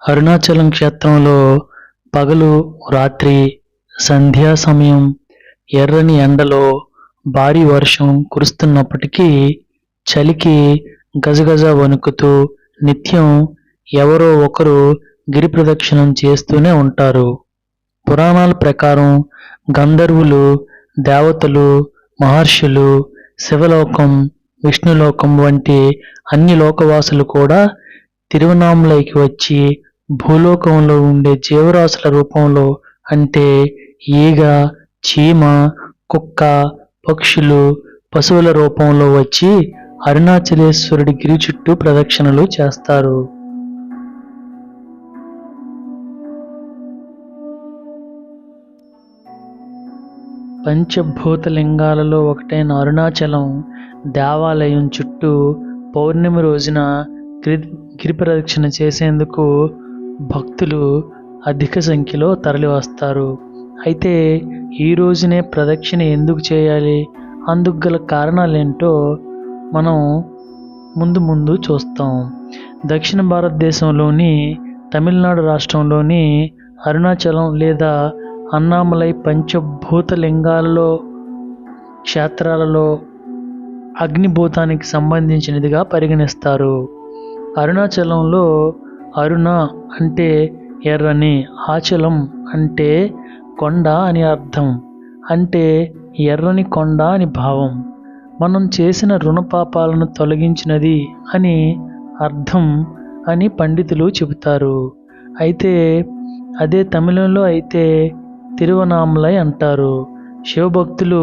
అరుణాచలం క్షేత్రంలో పగలు, రాత్రి, సంధ్యా సమయం, ఎర్రని ఎండలో భారీ వర్షం కురుస్తున్నప్పటికీ చలికి గజగజ వణుకుతూ నిత్యం ఎవరో ఒకరు గిరి ప్రదక్షిణం చేస్తూనే ఉంటారు. పురాణాల ప్రకారం గంధర్వులు, దేవతలు, మహర్షులు, శివలోకం, విష్ణులోకం వంటి అన్ని లోకవాసులు కూడా తిరువణామలైకి వచ్చి భూలోకంలో ఉండే జీవరాశుల రూపంలో అంటే ఈగ, చీమ, కుక్క, పక్షులు, పశువుల రూపంలో వచ్చి అరుణాచలేశ్వరుడి గిరి చుట్టూ ప్రదక్షిణలు చేస్తారు. పంచభూత లింగాలలో ఒకటైన అరుణాచలం దేవాలయం చుట్టూ పౌర్ణమి రోజున గిరి ప్రదక్షిణ చేసేందుకు భక్తులు అధిక సంఖ్యలో తరలివస్తారు. అయితే ఈ రోజునే ప్రదక్షిణ ఎందుకు చేయాలి, అందుకు గల కారణాలేంటో మనం ముందు చూస్తాం. దక్షిణ భారతదేశంలోని తమిళనాడు రాష్ట్రంలోని అరుణాచలం లేదా అన్నామలై పంచభూత లింగాలలో క్షేత్రాలలో అగ్నిభూతానికి సంబంధించినదిగా పరిగణిస్తారు. అరుణాచలంలో అరుణ అంటే ఎర్రని, ఆచలం అంటే కొండ అని అర్థం. అంటే ఎర్రని కొండ అని భావం. మనం చేసిన రుణపాపాలను తొలగించినది అని అర్థం అని పండితులు చెబుతారు. అయితే అదే తమిళంలో అయితే తిరువనామలై అంటారు. శివభక్తులు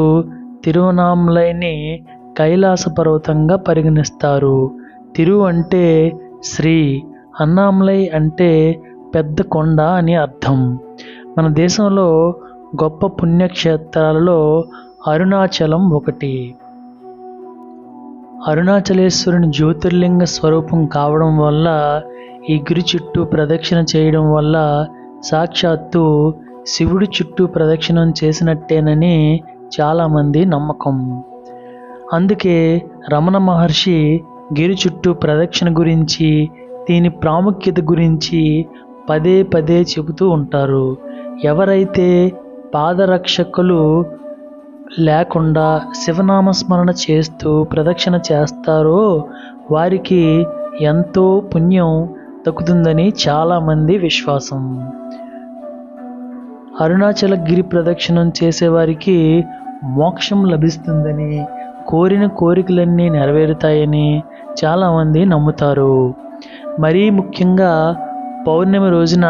తిరువనామలైని కైలాస పర్వతంగా పరిగణిస్తారు. తిరు అంటే శ్రీ, అన్నామలై అంటే పెద్ద కొండ అని అర్థం. మన దేశంలో గొప్ప పుణ్యక్షేత్రాలలో అరుణాచలం ఒకటి. అరుణాచలేశ్వరుని జ్యోతిర్లింగ స్వరూపం కావడం వల్ల ఈ గిరి చుట్టూ ప్రదక్షిణ చేయడం వల్ల సాక్షాత్తు శివుడి చుట్టూ ప్రదక్షిణం చేసినట్టేనని చాలామంది నమ్మకం. అందుకే రమణ మహర్షి గిరి చుట్టూ ప్రదక్షిణ గురించి, దీని ప్రాముఖ్యత గురించి పదే చెబుతూ ఉంటారు. ఎవరైతే పాదరక్షకులు లేకుండా శివనామస్మరణ చేస్తూ ప్రదక్షిణ చేస్తారో వారికి ఎంతో పుణ్యం దక్కుతుందని చాలామంది విశ్వాసం. అరుణాచల గిరి ప్రదక్షిణం చేసేవారికి మోక్షం లభిస్తుందని, కోరిన కోరికలన్నీ నెరవేరుతాయని చాలామంది నమ్ముతారు. మరీ ముఖ్యంగా పౌర్ణమి రోజున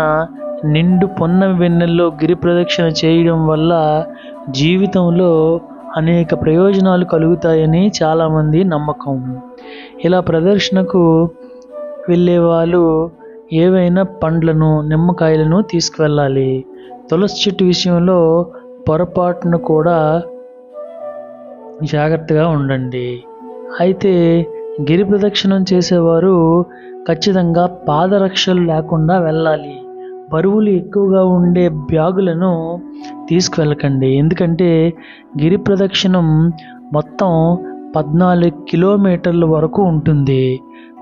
నిండు పొన్నమి వెన్నెల్లో గిరి ప్రదక్షిణ చేయడం వల్ల జీవితంలో అనేక ప్రయోజనాలు కలుగుతాయని చాలామంది నమ్మకం. ఇలా ప్రదర్శనకు వెళ్ళే వాళ్ళు ఏవైనా పండ్లను, నిమ్మకాయలను తీసుకువెళ్ళాలి. తులసి చెట్టు విషయంలో పొరపాటును కూడా జాగ్రత్తగా ఉండండి. అయితే గిరి ప్రదక్షిణం చేసేవారు ఖచ్చితంగా పాదరక్షలు లేకుండా వెళ్ళాలి. బరువులు ఎక్కువగా ఉండే బ్యాగులను తీసుకువెళ్ళకండి. ఎందుకంటే గిరి ప్రదక్షిణం మొత్తం 14 కిలోమీటర్ల వరకు ఉంటుంది.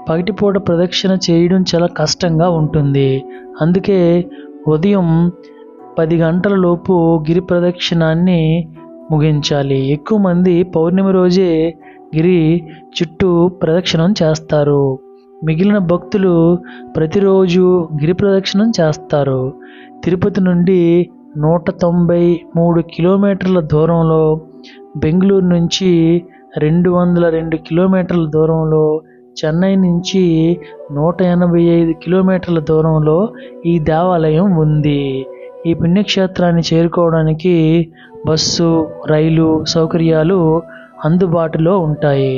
పగటిపూట ప్రదక్షిణ చేయడం చాలా కష్టంగా ఉంటుంది. అందుకే ఉదయం 10 గంటల లోపు గిరి ప్రదక్షిణాన్ని ముగించాలి. ఎక్కువ మంది పౌర్ణమి రోజే గిరి చుట్టూ ప్రదక్షిణం చేస్తారు. మిగిలిన భక్తులు ప్రతిరోజు గిరి ప్రదక్షిణం చేస్తారు. తిరుపతి నుండి 193 కిలోమీటర్ల దూరంలో, బెంగళూరు నుంచి 202 కిలోమీటర్ల దూరంలో, చెన్నై నుంచి 185 కిలోమీటర్ల దూరంలో ఈ దేవాలయం ఉంది. ఈ పుణ్యక్షేత్రాన్ని చేరుకోవడానికి బస్సు, రైలు సౌకర్యాలు అందుబాటులో ఉంటాయి.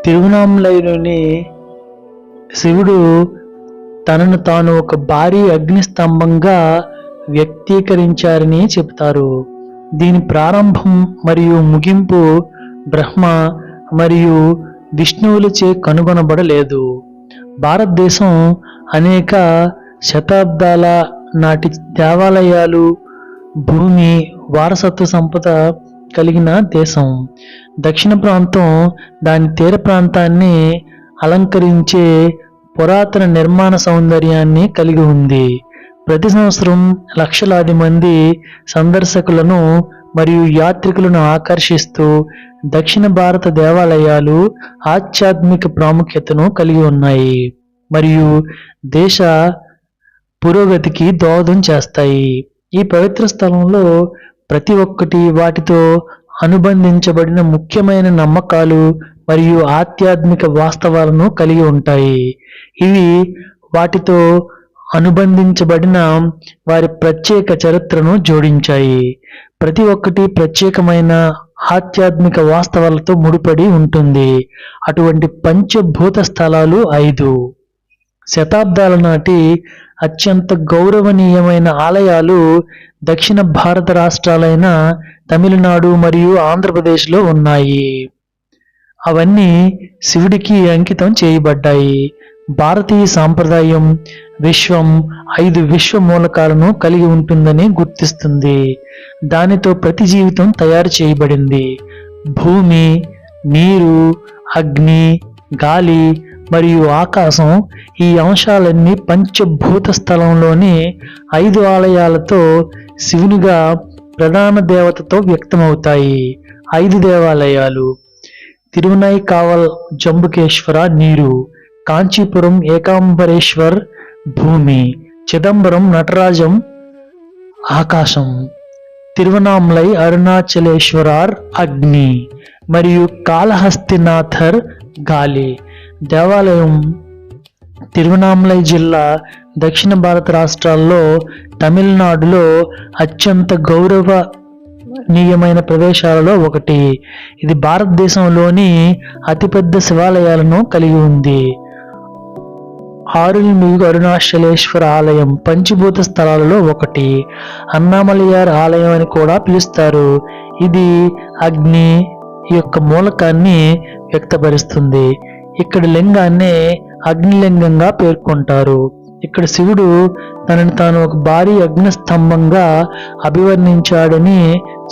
తిరువనామలైలోని శివుడు తనను తాను ఒక భారీ అగ్నిస్తంభంగా వ్యక్తీకరించారని చెబుతారు. దీని ప్రారంభం మరియు ముగింపు బ్రహ్మ మరియు విష్ణువులచే కనుగొనబడలేదు. భారతదేశం అనేక శతాబ్దాల నాటి దేవాలయాలు, భూమి, వారసత్వ సంపద కలిగిన దేశం. దక్షిణ ప్రాంతం దాని తీర ప్రాంతాన్ని అలంకరించే పురాతన నిర్మాణ సౌందర్యాన్ని కలిగి ఉంది. ప్రతి సంవత్సరం లక్షలాది మంది సందర్శకులను మరియు యాత్రికులను ఆకర్షిస్తూ దక్షిణ భారత దేవాలయాలు ఆధ్యాత్మిక ప్రాముఖ్యతను కలిగి ఉన్నాయి మరియు దేశ పురోగతికి దోహదం చేస్తాయి. ఈ పవిత్ర స్థలంలో ప్రతి ఒక్కటి వాటితో అనుబంధించబడిన ముఖ్యమైన నమ్మకాలు మరియు ఆధ్యాత్మిక వాస్తవాలను కలిగి ఉంటాయి. ఇవి వాటితో అనుబంధించబడిన వారి ప్రత్యేక చరిత్రను జోడించాయి. ప్రతి ఒక్కటి ప్రత్యేకమైన ఆధ్యాత్మిక వాస్తవాలతో ముడిపడి ఉంటుంది. అటువంటి పంచభూత స్థలాలు 5 శతాబ్దాల నాటి అత్యంత గౌరవనీయమైన ఆలయాలు దక్షిణ భారత రాష్ట్రాలైన తమిళనాడు మరియు ఆంధ్రప్రదేశ్లో ఉన్నాయి. అవన్నీ శివుడికి అంకితం చేయబడ్డాయి. భారతీయ సాంప్రదాయం విశ్వం 5 విశ్వ మూలకాలను కలిగి ఉంటుందని గుర్తిస్తుంది. దానితో ప్రతి జీవితం తయారు చేయబడింది. భూమి, నీరు, అగ్ని, గాలి మరియు ఆకాశం ఈ అంశాలన్నీ పంచభూత స్థలంలోని 5 ఆలయాలతో శివునిగా ప్రధాన దేవతతో వ్యక్తమవుతాయి. 5 దేవాలయాలు: తిరునైకావల్ జంబుకేశ్వర నీరు, కాంచీపురం ఏకాంబరేశ్వర్ భూమి, చిదంబరం నటరాజం ఆకాశం, తిరువనామలై అరుణాచలేశ్వరార్ అగ్ని మరియు కాళహస్తినాథర్ గాలి. దేవాలయం తిరువనామలై జిల్లా దక్షిణ భారత రాష్ట్రాల్లో తమిళనాడులో అత్యంత గౌరవనీయమైన ప్రదేశాలలో ఒకటి. ఇది భారతదేశంలోని అతిపెద్ద శివాలయాలను కలిగి ఉంది. ఆరుల్మిగు అరుణాచలేశ్వర ఆలయం పంచభూత స్థలాలలో ఒకటి. అన్నామలయార్ ఆలయం అని కూడా పిలుస్తారు. ఇది అగ్ని యొక్క మూలకాన్ని వ్యక్తపరుస్తుంది. ఇక్కడ లింగాన్ని అగ్నిలింగంగా పేర్కొంటారు. ఇక్కడ శివుడు తనను తాను ఒక భారీ అగ్నిస్తంభంగా అభివర్ణించాడని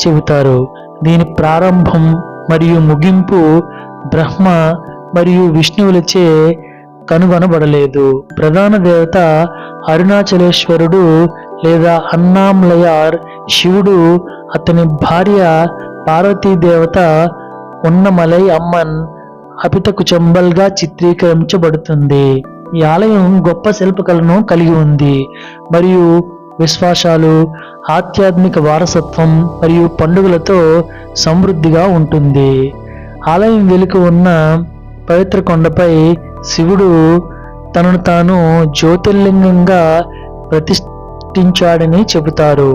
చెబుతారు. దీని ప్రారంభం మరియు ముగింపు బ్రహ్మ మరియు విష్ణువులచే కనుగొనబడలేదు. ప్రధాన దేవత అరుణాచలేశ్వరుడు లేదా అన్నామలయార్ శివుడు, అతని భార్య పార్వతీదేవత ఉన్నమలై అమ్మన్ అపితకు చెంబల్గా చిత్రీకరించబడుతుంది. ఈ ఆలయం గొప్ప శిల్పకళను కలిగి ఉంది మరియు విశ్వాసాలు, ఆధ్యాత్మిక వారసత్వం మరియు పండుగలతో సమృద్ధిగా ఉంటుంది. ఆలయం వెనుక ఉన్న పవిత్ర కొండపై శివుడు తనను తాను జ్యోతిర్లింగంగా ప్రతిష్ఠించాడని చెబుతారు.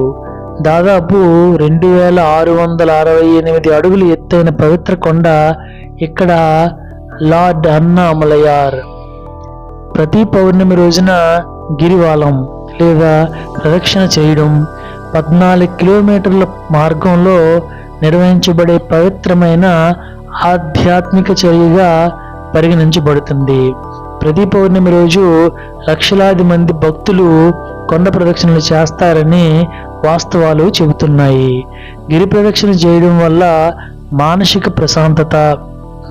దాదాపు 2668 అడుగులు ఎత్తైన పవిత్ర కొండ ఇక్కడ లార్డ్ అన్నామలయార్. ప్రతి పౌర్ణమి రోజున గిరివాలం లేదా ప్రదక్షిణ చేయడం 14 కిలోమీటర్ల మార్గంలో నిర్వహించబడే పవిత్రమైన ఆధ్యాత్మిక చర్యగా పరిగణించబడుతుంది. ప్రతి పౌర్ణమి రోజు లక్షలాది మంది భక్తులు కొండ ప్రదక్షిణలు చేస్తారని వాస్తవాలు చెబుతున్నాయి. గిరి ప్రదక్షిణ చేయడం వల్ల మానసిక ప్రశాంతత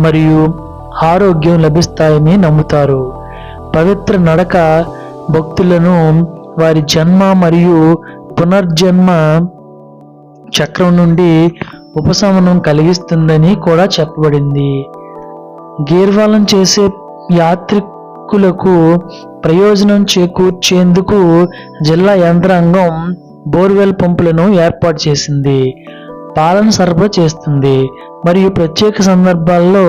మరియు ఆరోగ్యం లభిస్తాయని నమ్ముతారు. పవిత్ర నడక భక్తులను వారి జన్మ మరియు పునర్జన్మ చక్రం నుండి ఉపశమనం కలిగిస్తుందని కూడా చెప్పబడింది. గీర్వాలం చేసే యాత్రికులకు ప్రయోజనం చేకూర్చేందుకు జిల్లా యంత్రాంగం బోర్వెల్ పంపులను ఏర్పాటు చేసింది, పాలను సరఫరా చేస్తుంది మరియు ప్రత్యేక సందర్భాల్లో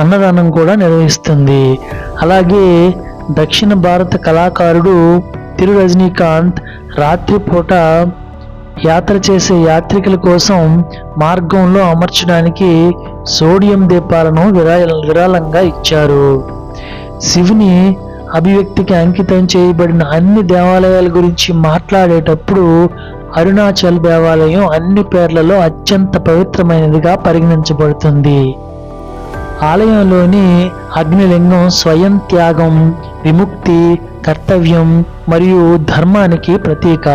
అన్నదానం కూడా నిర్వహిస్తుంది. అలాగే దక్షిణ భారత కళాకారుడు తిరు రజనీకాంత్ రాత్రిపూట యాత్ర చేసే యాత్రికుల కోసం మార్గంలో అమర్చడానికి సోడియం దీపాలను విరాళంగా ఇచ్చారు. శివుని అభివ్యక్తికి అంకితం చేయబడిన అన్ని దేవాలయాల గురించి మాట్లాడేటప్పుడు అరుణాచల్ దేవాలయం అన్ని పేర్లలో అత్యంత పవిత్రమైనదిగా పరిగణించబడుతుంది. ఆలయంలోని అగ్నిలింగం స్వయం త్యాగం, విముక్తి, కర్తవ్యం మరియు ధర్మానికి ప్రతీక.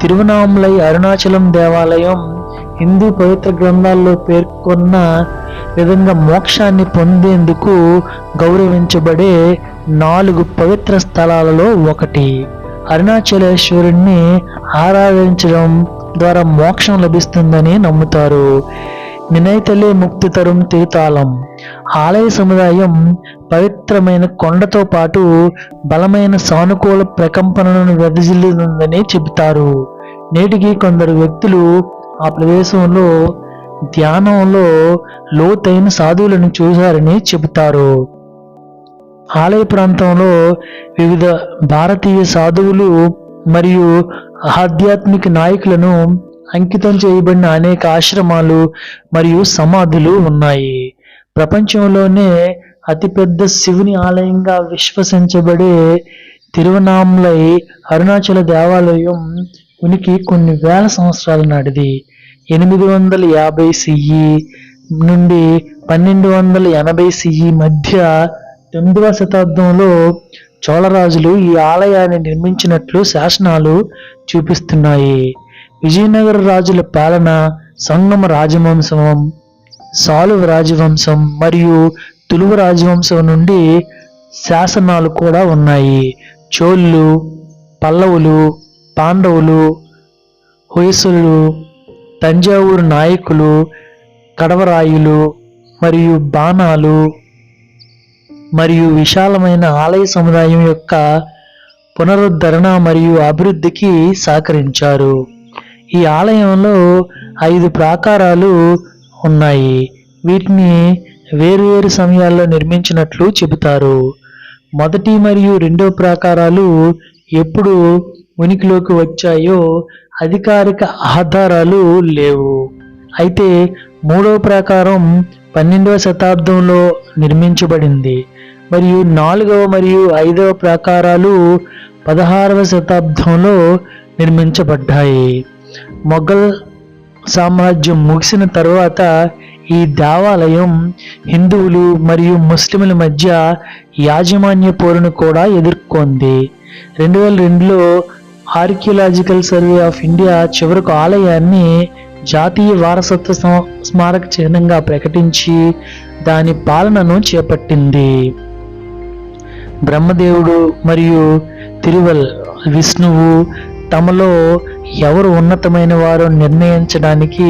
తిరువనామలై అరుణాచలం దేవాలయం హిందూ పవిత్ర గ్రంథాల్లో పేర్కొన్న విధంగా మోక్షాన్ని పొందేందుకు గౌరవించబడే 4 పవిత్ర స్థలాలలో ఒకటి. అరుణాచలేశ్వరుణ్ణి ఆరాధించడం ద్వారా మోక్షం లభిస్తుందని నమ్ముతారు. నినైతలే ముక్తి తరం తిరుతాళం. ఆలయ సముదాయం పవిత్రమైన కొండతో పాటు బలమైన సానుకూల ప్రకంపనలను వెదజల్లుతుందని చెబుతారు. నేటికి కొందరు వ్యక్తులు ఆ ప్రదేశంలో ధ్యానంలో లోతైన సాధువులను చూశారని చెబుతారు. ఆలయ ప్రాంతంలో వివిధ భారతీయ సాధువులు మరియు ఆధ్యాత్మిక నాయకులను అంకితం చేయబడిన అనేక ఆశ్రమాలు మరియు సమాధులు ఉన్నాయి. ప్రపంచంలోనే అతిపెద్ద శివుని ఆలయంగా విశ్వసించబడే తిరువనామలై అరుణాచల దేవాలయం ఉనికి కొన్ని వేల సంవత్సరాల నాటిది. 850 CE నుండి 1280 CE మధ్య 9వ శతాబ్దంలో చోళరాజులు ఈ ఆలయాన్ని నిర్మించినట్లు శాసనాలు చూపిస్తున్నాయి. విజయనగర రాజుల పాలన, సంగమ రాజవంశం, సాలువ రాజవంశం మరియు తులువ రాజవంశం నుండి శాసనాలు కూడా ఉన్నాయి. చోళులు, పల్లవులు, పాండవులు, హొయసలులు, తంజావూరు నాయకులు, కడవరాయులు మరియు బాణాలు మరియు విశాలమైన ఆలయ సముదాయం యొక్క పునరుద్ధరణ మరియు అభివృద్ధికి సహకరించారు. ఈ ఆలయంలో 5 ప్రాకారాలు ఉన్నాయి. వీటిని వేరువేరు సమయాల్లో నిర్మించినట్లు చెబుతారు. మొదటి మరియు రెండవ ప్రాకారాలు ఎప్పుడు ఉనికిలోకి వచ్చాయో అధికారిక ఆధారాలు లేవు. అయితే 3వ ప్రాకారం 12వ శతాబ్దంలో నిర్మించబడింది మరియు 4వ మరియు 5వ ప్రాకారాలు 16వ శతాబ్దంలో నిర్మించబడ్డాయి. మొఘల్ సామ్రాజ్యం ముగిసిన తరువాత ఈ దేవాలయం హిందువులు మరియు ముస్లింల మధ్య యాజమాన్య పోరును కూడా ఎదుర్కొంది. 2002లో ఆర్కియలాజికల్ సర్వే ఆఫ్ ఇండియా చివరకు ఆలయాన్ని జాతీయ వారసత్వ స్మారక చిహ్నంగా ప్రకటించి దాని పాలనను చేపట్టింది. బ్రహ్మదేవుడు మరియు తిరువల్ విష్ణువు తమలో ఎవరు ఉన్నతమైన వారో నిర్ణయించడానికి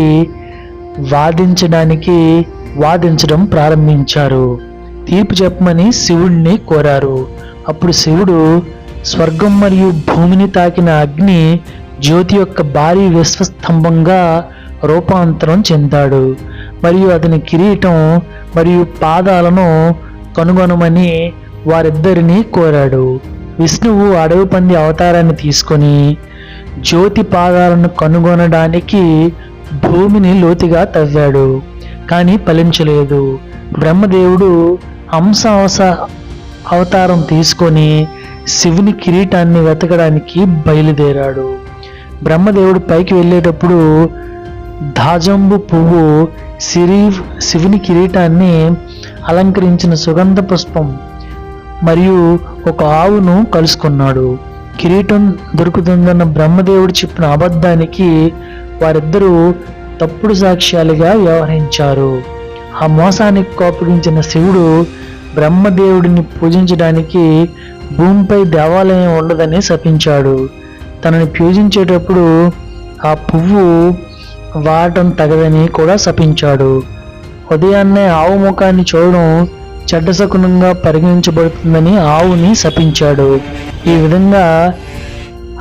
వాదించడం ప్రారంభించారు. తీర్పు చెప్పమని శివుడిని కోరారు. అప్పుడు శివుడు స్వర్గం మరియు భూమిని తాకిన అగ్ని జ్యోతి యొక్క భారీ విశ్వస్తంభంగా రూపాంతరం చెందాడు మరియు అతని కిరీటం మరియు పాదాలను కనుగొనమని వారిద్దరిని కోరాడు. విష్ణువు అడవి పంది అవతారాన్ని తీసుకొని జ్యోతి పాదాలను కనుగొనడానికి భూమిని లోతుగా తవ్వాడు, కానీ ఫలించలేదు. బ్రహ్మదేవుడు హంస అవతారం తీసుకొని శివుని కిరీటాన్ని వెతకడానికి బయలుదేరాడు. బ్రహ్మదేవుడు పైకి వెళ్ళేటప్పుడు దాజంబు పువ్వు శివుని కిరీటాన్ని అలంకరించిన సుగంధ పుష్పం మరియు ఒక ఆవును కలుసుకున్నాడు. కిరీటం దొరుకుతుందన్న బ్రహ్మదేవుడు చెప్పిన అబద్ధానికి వారిద్దరూ తప్పుడు సాక్ష్యాలుగా వ్యవహరించారు. ఆ మోసానికి కోపగించిన శివుడు బ్రహ్మదేవుడిని పూజించడానికి భూమిపై దేవాలయం ఉండదని శపించాడు. తనని పూజించేటప్పుడు ఆ పువ్వు వాడటం తగదని కూడా శపించాడు. ఉదయాన్నే ఆవు ముఖాన్ని చూడడం చెడ్డ శకునంగా పరిగణించబడుతుందని ఆవుని శపించాడు. ఈ విధంగా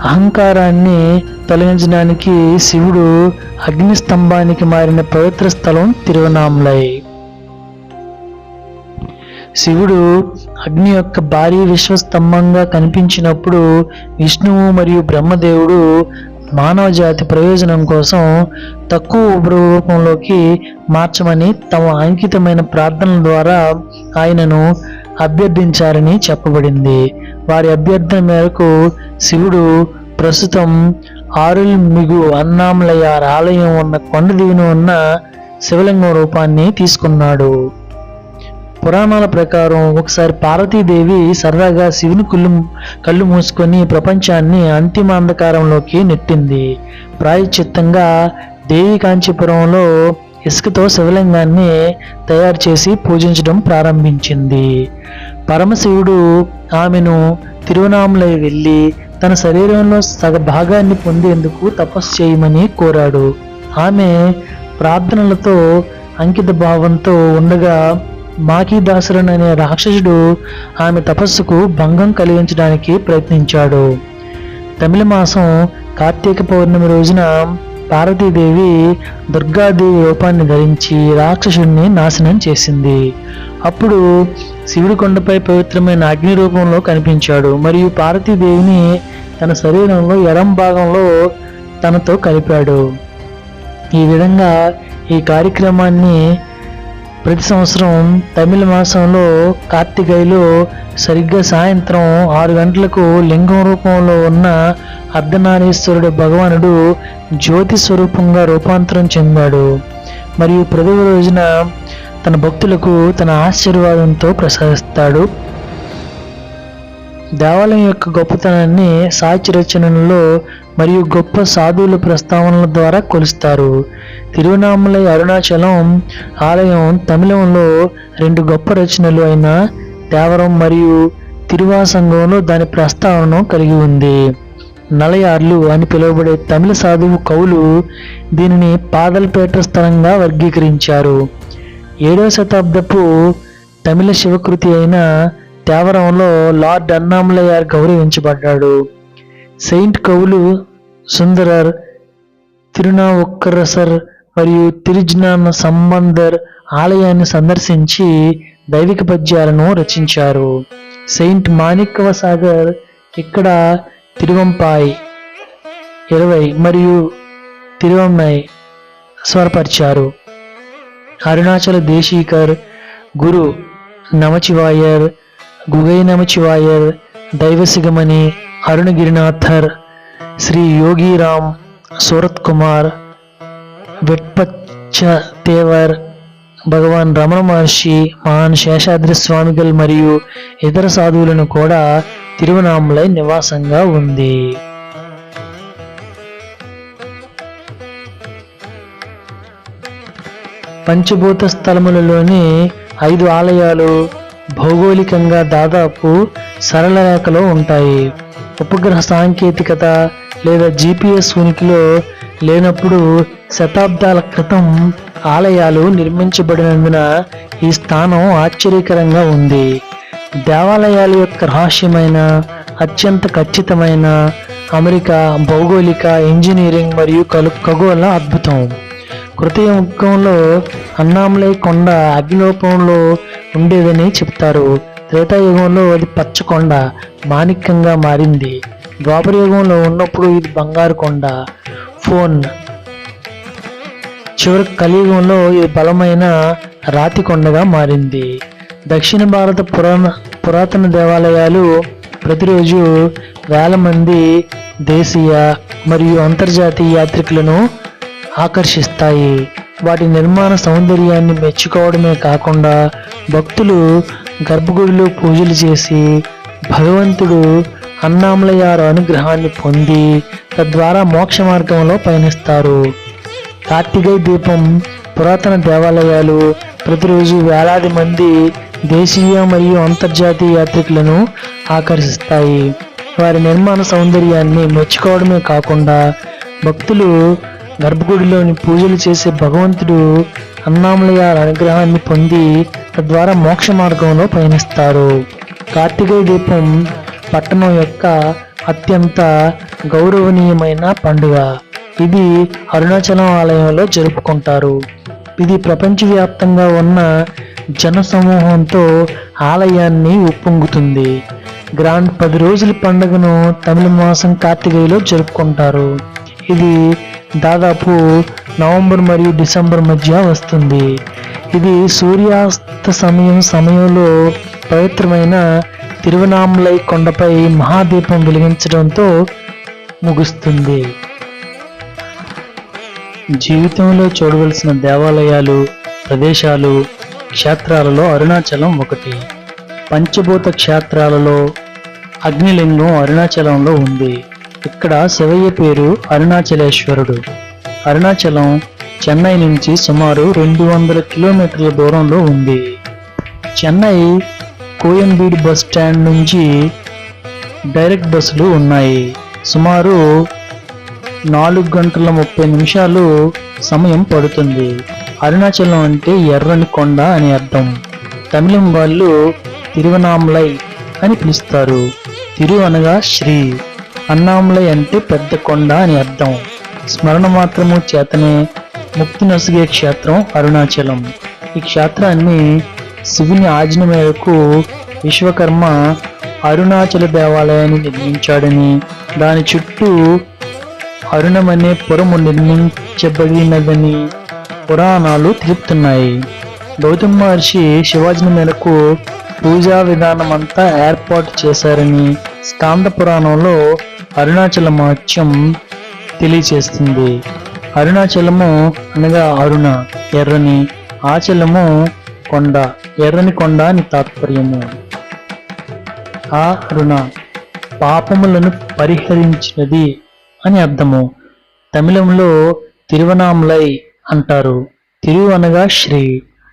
అహంకారాన్ని తొలగించడానికి శివుడు అగ్నిస్తంభానికి మారిన పవిత్ర స్థలం తిరువనామలై. శివుడు అగ్ని యొక్క భారీ విశ్వస్తంభంగా కనిపించినప్పుడు విష్ణువు మరియు బ్రహ్మదేవుడు మానవ జాతి ప్రయోజనం కోసం తక్కువ రూపంలోకి మార్చమని తమ అంకితమైన ప్రార్థనల ద్వారా ఆయనను అభ్యర్థించారని చెప్పబడింది. వారి అభ్యర్థన మేరకు శివుడు ప్రస్తుతం ఆరుల్మిగు అన్నామలయార్ ఆలయం ఉన్న కొండ దిగున ఉన్న శివలింగం రూపాన్ని తీసుకున్నాడు. పురాణాల ప్రకారం ఒకసారి పార్వతీదేవి సరదాగా శివుని కళ్ళు మూసుకొని ప్రపంచాన్ని అంతిమ అంధకారంలోకి నెట్టింది. ప్రాయశ్చిత్తంగా దేవి కాంచీపురంలో ఇసుకతో శివలింగాన్ని తయారు చేసి పూజించడం ప్రారంభించింది. పరమశివుడు ఆమెను తిరువనామలై వెళ్ళి తన శరీరంలో సగ భాగాన్ని పొందేందుకు తపస్సు చేయమని కోరాడు. ఆమె ప్రార్థనలతో అంకిత భావంతో ఉండగా మాకీదాసురన్ అనే రాక్షసుడు ఆమె తపస్సుకు భంగం కలిగించడానికి ప్రయత్నించాడు. తమిళ మాసం కార్తీక పౌర్ణమి రోజున పార్వతీదేవి దుర్గాదేవి రూపాన్ని ధరించి రాక్షసుడిని నాశనం చేసింది. అప్పుడు శివుడి కొండపై పవిత్రమైన అగ్ని రూపంలో కనిపించాడు మరియు పార్వతీదేవిని తన శరీరంలో ఎడం భాగంలో తనతో కలిపాడు. ఈ విధంగా ఈ కార్యక్రమాన్ని ప్రతి సంవత్సరం తమిళ మాసంలో కార్తికేయలో సరిగ్గా సాయంత్రం 6 గంటలకు లింగం రూపంలో ఉన్న అర్ధనారీశ్వరుడు భగవానుడు జ్యోతి స్వరూపంగా రూపాంతరం చెందాడు మరియు ప్రతి రోజున తన భక్తులకు తన ఆశీర్వాదంతో ప్రసాదిస్తాడు. దేవాలయం యొక్క గొప్పతనాన్ని సాహిత్య రచనలలో మరియు గొప్ప సాధువుల ప్రస్తావనల ద్వారా కొలుస్తారు. తిరువనామలై అరుణాచలం ఆలయం తమిళంలో 2 గొప్ప రచనలు అయిన దేవరం మరియు తిరువాసంగంలో దాని ప్రస్తావనను కలిగి ఉంది. నలయార్లు అని పిలువబడే తమిళ సాధువు కవులు దీనిని పాదల్పేట స్థలంగా వర్గీకరించారు. 7వ శతాబ్దపు తమిళ శివకృతి అయిన దేవరంలో లార్డ్ అన్నామలయార్ గౌరవించబడ్డాడు. సెయింట్ కవులు సుందరర్, తిరునావుక్కరసర్ మరియు తిరుజ్ఞాన సంబంధర్ ఆలయాన్ని సందర్శించి దైవిక పద్యాలను రచించారు. సెయింట్ మాణిక్యవ సాగర్ ఇక్కడ తిరువంపాయ్ 20 మరియు తిరువన్నై స్వరపరిచారు. అరుణాచల దేశీకర్, గురు నమచివాయర్, గుగై నమచివాయర్, దైవసిగమణి, అరుణగిరినాథర్, శ్రీ యోగిరామ్, సూరత్ కుమార్, వెట్పచ్చ తేవర్, భగవాన్ రమణ మహర్షి, మహాన్ శేషాద్రి స్వామిగల్ మరియు ఇతర సాధువులను కూడా తిరువనామలై నివాసంగా ఉంది. పంచభూత స్థలములలోని 5 ఆలయాలు భౌగోళికంగా దాదాపు సరళ రేఖలో ఉంటాయి. ఉపగ్రహ సాంకేతికత లేదా GPS ఉనికిలో లేనప్పుడు శతాబ్దాల క్రితం ఆలయాలు నిర్మించబడినందున ఈ స్థానం ఆశ్చర్యకరంగా ఉంది. దేవాలయాల యొక్క రహస్యమైన అత్యంత ఖచ్చితమైన అమెరికా భౌగోళిక ఇంజనీరింగ్ మరియు ఖగోళ అద్భుతం. కృతయుగంలో అన్నామలై కొండ అగ్నిరూపంలో ఉండేదని చెప్తారు. త్రేతాయుగంలో అది పచ్చకొండ మాణిక్యంగా మారింది. ద్వాపర యుగంలో ఉన్నప్పుడు ఇది బంగారు కొండ ఫోన్. చివరికి కలియుగంలో ఇది బలమైన రాతి కొండగా మారింది. దక్షిణ భారత పురాతన దేవాలయాలు ప్రతిరోజు వేల మంది దేశీయ మరియు అంతర్జాతీయ యాత్రికులను ఆకర్షిస్తాయి. వాటి నిర్మాణ సౌందర్యాన్ని మెచ్చుకోవడమే కాకుండా భక్తులు గర్భగుడిలో పూజలు చేసి భగవంతుడు అన్నామలయార్ అనుగ్రహాన్ని పొంది తద్వారా మోక్ష మార్గంలో పయనిస్తారు. కార్తికేయ దీపం పురాతన దేవాలయాలు ప్రతిరోజు వేలాది మంది దేశీయ మరియు అంతర్జాతీయ యాత్రికులను ఆకర్షిస్తాయి. వారి నిర్మాణ సౌందర్యాన్ని మెచ్చుకోవడమే కాకుండా భక్తులు గర్భగుడిలోని పూజలు చేసే భగవంతుడు అన్నామలయార్ అనుగ్రహాన్ని పొంది తద్వారా మోక్ష మార్గంలో పయనిస్తారు. కార్తికేయ దీపం పట్టణం యొక్క అత్యంత గౌరవనీయమైన పండుగ. ఇది అరుణాచలం ఆలయంలో జరుపుకుంటారు. ఇది ప్రపంచవ్యాప్తంగా ఉన్న జన సమూహంతో ఆలయాన్ని ఉప్పొంగుతుంది. గ్రాండ్ 10 రోజుల పండుగను తమిళ మాసం కార్తికేయలో జరుపుకుంటారు. ఇది దాదాపు నవంబర్ మరియు డిసెంబర్ మధ్య వస్తుంది. ఇది సూర్యాస్త సమయంలో పవిత్రమైన తిరువనామలై కొండపై మహాదీపం వెలిగించడంతో ముగుస్తుంది. జీవితంలో చూడవలసిన దేవాలయాలు, ప్రదేశాలు, క్షేత్రాలలో అరుణాచలం ఒకటి. పంచభూత క్షేత్రాలలో అగ్నిలింగం అరుణాచలంలో ఉంది. ఇక్కడ శివయ్య పేరు అరుణాచలేశ్వరుడు. అరుణాచలం చెన్నై నుంచి సుమారు 200 కిలోమీటర్ల దూరంలో ఉంది. చెన్నై కోయంబేడు బస్ స్టాండ్ నుంచి డైరెక్ట్ బస్సులు ఉన్నాయి. సుమారు 4 గంటల 30 నిమిషాలు సమయం పడుతుంది. అరుణాచలం అంటే ఎర్రని కొండ అని అర్థం. తమిళం వాళ్ళు తిరువనామలై అని పిలుస్తారు. తిరు అనగా శ్రీ, అన్నామలై అంటే పెద్ద కొండ అని అర్థం. స్మరణ మాత్రము చేతనే ముక్తి నొసగే క్షేత్రం అరుణాచలం. ఈ క్షేత్రాన్ని శివుని ఆజ్ఞ మేరకు విశ్వకర్మ అరుణాచల దేవాలయాన్ని నిర్మించాడని, దాని చుట్టూ అరుణమనే పురము నిర్మించబడినదని పురాణాలు తెలుపుతున్నాయి. గౌతమ మహర్షి శివాజ్ఞ మేరకు పూజా విధానమంతా ఏర్పాటు చేశారని స్కాంద పురాణంలో అరుణాచల మహత్యం తెలియచేస్తుంది. అరుణాచలము అనగా అరుణ ఎర్రని, ఆచలము కొండ, ఎర్రని కొండ అని తాత్పర్యము. ఆ అరుణ పాపములను పరిహరించినది అని అర్థము. తమిళంలో తిరువనామలై అంటారు. తిరు అనగా శ్రీ,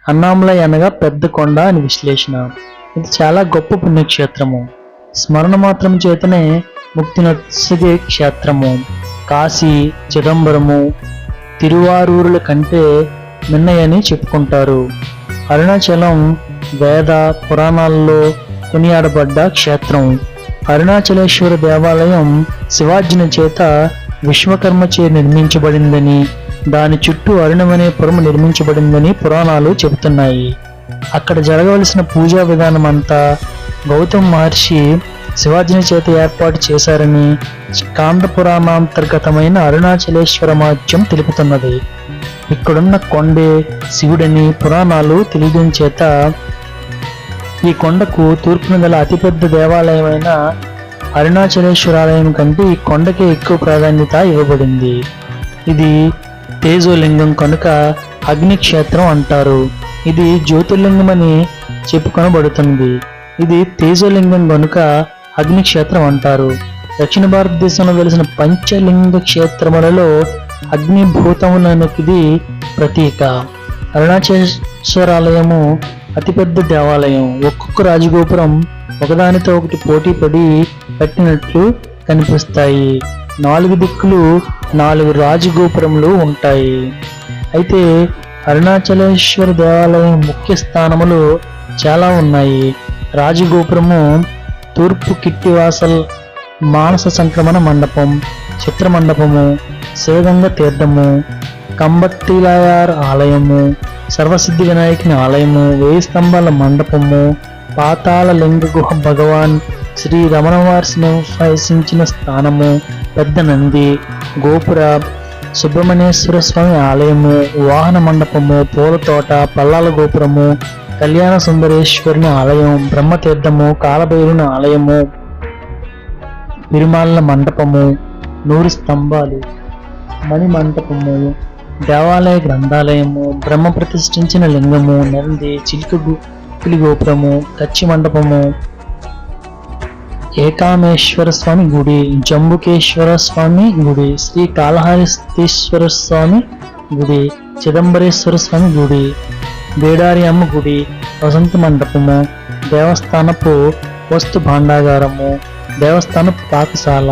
అన్నామలై అనగా పెద్ద కొండ అని విశ్లేషణ. ఇది చాలా గొప్ప పుణ్యక్షేత్రము. స్మరణ మాత్రం చేతనే ముక్తి నొసగే క్షేత్రము. కాశీ, చిదంబరము, తిరువారూరుల కంటే మిన్నయని చెప్పుకుంటారు. అరుణాచలం వేద పురాణాల్లో కొనియాడబడ్డ క్షేత్రం. అరుణాచలేశ్వర దేవాలయం శివాజ్ఞ చేత విశ్వకర్మచే నిర్మించబడిందని, దాని చుట్టూ అరుణమనే పురము నిర్మించబడిందని పురాణాలు చెబుతున్నాయి. అక్కడ జరగవలసిన పూజా విధానం అంతా గౌతమ మహర్షి శివాజ్ఞ చేత ఏర్పాటు చేశారని స్కాంద పురాణాంతర్గతమైన అరుణాచలేశ్వర మహత్యం తెలుపుతున్నది. ఇక్కడున్న కొండే శివుడని పురాణాలు తెలియచేత ఈ కొండకు తూర్పున గల అతిపెద్ద దేవాలయమైన అరుణాచలేశ్వరాలయం కంటే ఈ కొండకే ఎక్కువ ప్రాధాన్యత ఇవ్వబడింది. ఇది తేజోలింగం కనుక అగ్నిక్షేత్రం అంటారు. ఇది జ్యోతిర్లింగం అని చెప్పుకొనబడుతుంది. ఇది తేజోలింగం కనుక అగ్నిక్షేత్రం అంటారు. దక్షిణ భారతదేశంలో వెలిసిన పంచలింగ క్షేత్రములలో అగ్నిభూతములకి ప్రతీక. అరుణాచలేశ్వరాలయము అతిపెద్ద దేవాలయం. ఒక్కొక్క రాజగోపురం ఒకదానితో ఒకటి పోటీ పడి కట్టినట్లు కనిపిస్తాయి. 4 దిక్కులు 4 రాజగోపురములు ఉంటాయి. అయితే అరుణాచలేశ్వర దేవాలయం ముఖ్య స్థానములు చాలా ఉన్నాయి. రాజగోపురము తూర్పు కిట్టివాసల్ మానస సంక్రమణ మండపం, చిత్ర మండపము, శివగంగ తీర్థము, కంబట్టిలాయార్ ఆలయము, సర్వసిద్ధి వినాయకుని ఆలయము, 1000 స్తంభాల మండపము, పాతాళ లింగ గుహ, భగవాన్ శ్రీ రమణవారి నివసించిన స్థానము, పెద్ద నంది, గోపుర, సుబ్రహ్మణ్యేశ్వర స్వామి ఆలయము, వాహన మండపము, పూల తోట, పల్లాల గోపురము, కళ్యాణ సుందరేశ్వరుని ఆలయం, బ్రహ్మతీర్థము, కాలభైరుని ఆలయము, తిరుమాల మండపము, 100 స్తంభాలు, మణి మంటపము, దేవాలయ గ్రంథాలయము, బ్రహ్మ ప్రతిష్ఠించిన లింగము, నంది, చిలికి గోపురము, కచ్చి మండపము, ఏకామేశ్వర స్వామి గుడి, జంబుకేశ్వర స్వామి గుడి, శ్రీ కాళహస్తీశ్వర స్వామి గుడి, చిదంబరేశ్వర స్వామి గుడి, బేడారి అమ్మ గుడి, వసంత మండపము, దేవస్థానపు వస్తు భాండాగారము, దేవస్థానపు పాకశాల,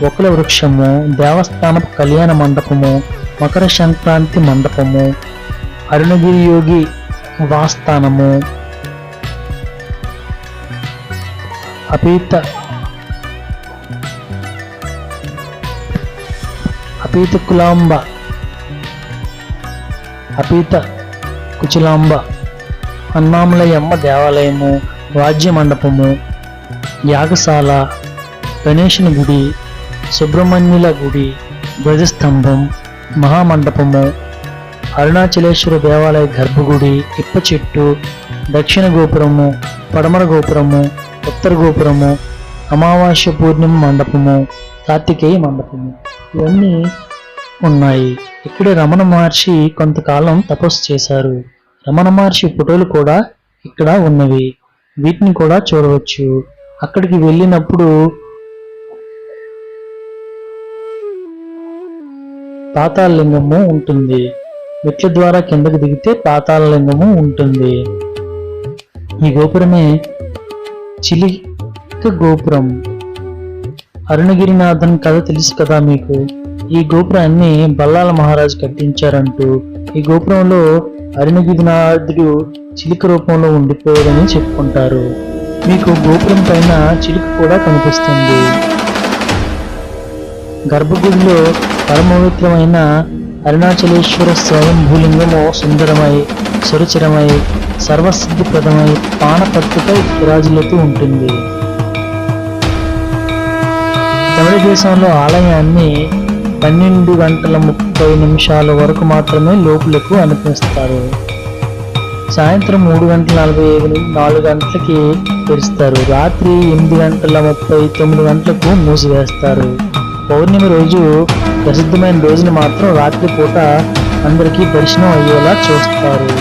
ఒకల వృక్షము, దేవస్థానపు కళ్యాణ మండపము, మకర సంక్రాంతి మండపము, అరుణగిరి యోగి వాస్థానము, అపీత కుచలాంబ, అన్నామలయమ్మ దేవాలయము, వాద్య మండపము, యాగశాల, గణేశుని గుడి, సుబ్రహ్మణ్యుల గుడి, ధ్వజస్తంభం, మహామండపము, అరుణాచలేశ్వర దేవాలయ గర్భగుడి, ఇప్ప చెట్టు, దక్షిణ గోపురము, పడమర గోపురము, ఉత్తర గోపురము, అమావాస్య పూర్ణిమ మండపము, కార్తికేయ మండపము, ఇవన్నీ ఉన్నాయి. ఇక్కడే రమణ మహర్షి కొంతకాలం తపస్సు చేశారు. రమణ మహర్షి ఫోటోలు కూడా ఇక్కడ ఉన్నవి. వీటిని కూడా చూడవచ్చు. అక్కడికి వెళ్ళినప్పుడు పాతాళ లింగము ఉంటుంది. మెట్ల ద్వారా కిందకు దిగితే పాతాళ లింగము ఉంటుంది. ఈ గోపురమే చిలిక గోపురం. అరుణగిరినాథన్ కథ తెలుసు కదా మీకు. ఈ గోపురాన్ని బల్లాల మహారాజు కట్టించారంటూ ఈ గోపురంలో అరుణగిరినాథుడు చిలుక రూపంలో ఉండిపోయాడని చెప్పుకుంటారు. మీకు గోపురం పైన చిలుక కూడా కనిపిస్తుంది. గర్భగుడిలో పరమపవిత్రమైన అరుణాచలేశ్వర స్వయంభూలింగము సుందరమై సురుచిరమై సర్వసిద్ధిప్రదమై పానపత్తుపై విరాజిల్లుతూ ఉంటుంది. తమిళ దేశంలో ఆలయాన్ని 12 గంటల 30 నిమిషాల వరకు మాత్రమే లోపులకు అనుమతిస్తారు. సాయంత్రం 3 గంటల 45 నుండి 4 గంటలకి తెరుస్తారు. రాత్రి 8 గంటల 39 గంటలకు మూసివేస్తారు. పౌర్ణమి రోజు ప్రసిద్ధమైన రోజుని మాత్రం రాత్రిపూట అందరికీ దర్శనం అయ్యేలా చూస్తారు.